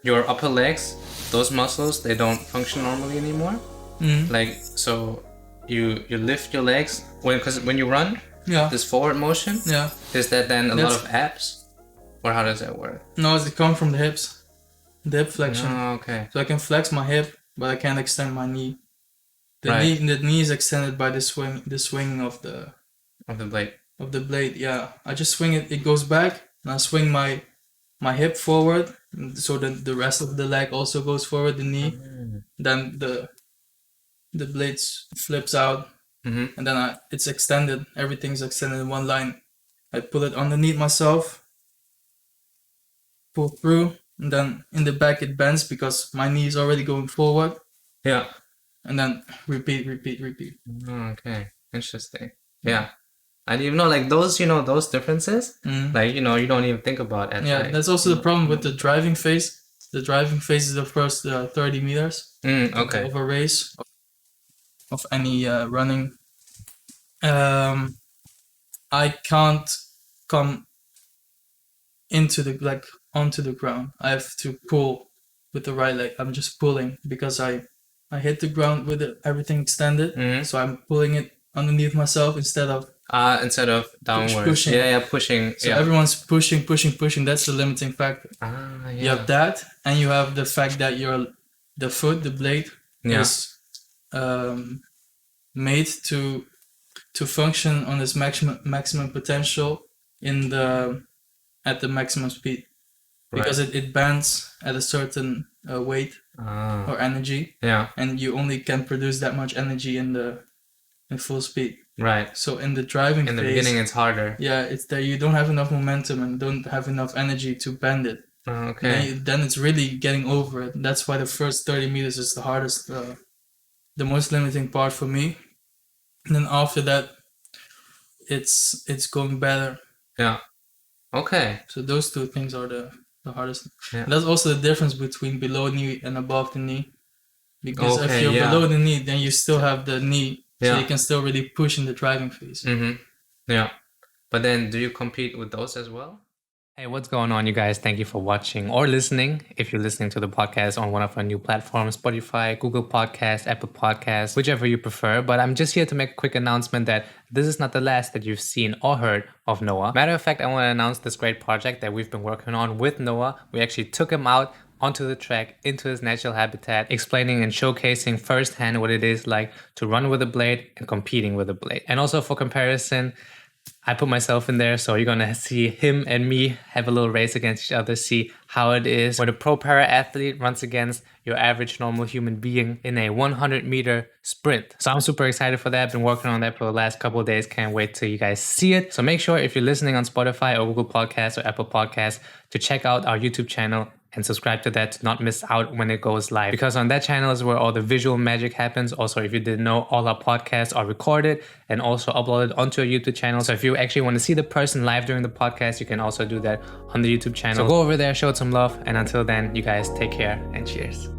your upper legs, those muscles, they don't function normally anymore. Like, so you lift your legs because when you run, this forward motion, is that then a lot of abs, or how does that work? No, it comes from the hips, the hip flexion. Oh, okay. So I can flex my hip, but I can't extend my knee. The knee is extended by the swing of the blade. Of the blade, yeah. I just swing it. It goes back, and I swing my hip forward, so that the rest of the leg also goes forward. The knee, then the blade flips out, and then it's extended. Everything's extended in one line. I pull it underneath myself, pull through, and then in the back it bends because my knee is already going forward. Yeah. And then repeat. Okay, interesting. Yeah. I didn't even know, like, those, those differences, like, you don't even think about it. Yeah, that's also the problem with the driving phase. The driving phase is the first 30 meters of a race, of any running. I can't come onto the ground. I have to pull with the right leg. I'm just pulling because I hit the ground with everything extended. So I'm pulling it underneath myself instead of downwards. Pushing. Pushing. So everyone's pushing. That's the limiting factor. You have that, and you have the fact that the blade is made to function on its maximum potential at the maximum speed, because it bends at a certain weight or energy. And you only can produce that much energy in full speed. Right. So in the driving phase, in the beginning, it's harder. Yeah, it's that you don't have enough momentum and don't have enough energy to bend it. Okay. Then it's really getting over it. That's why the first 30 meters is the hardest, the most limiting part for me. And then after that, it's going better. Yeah. Okay. So those two things are the hardest. Yeah. That's also the difference between below knee and above the knee. Because if you're below the knee, then you still have the knee. So you can still really push in the driving phase. Yeah. But then do you compete with those as well? Hey, what's going on, you guys? Thank you for watching or listening. If you're listening to the podcast on one of our new platforms, Spotify, Google Podcasts, Apple Podcasts, whichever you prefer. But I'm just here to make a quick announcement that this is not the last that you've seen or heard of Noah. Matter of fact, I want to announce this great project that we've been working on with Noah. We actually took him out onto the track, into his natural habitat, explaining and showcasing firsthand what it is like to run with a blade and competing with a blade. And also for comparison, I put myself in there, so you're gonna see him and me have a little race against each other, see how it is when a pro para athlete runs against your average normal human being in a 100-meter sprint. So I'm super excited for that. I've been working on that for the last couple of days. Can't wait till you guys see it. So make sure if you're listening on Spotify or Google Podcasts or Apple Podcasts to check out our YouTube channel and subscribe to that to not miss out when it goes live. Because on that channel is where all the visual magic happens. Also, if you didn't know, all our podcasts are recorded and also uploaded onto our YouTube channel. So if you actually want to see the person live during the podcast, you can also do that on the YouTube channel. So go over there, show it some love. And until then, you guys take care and cheers.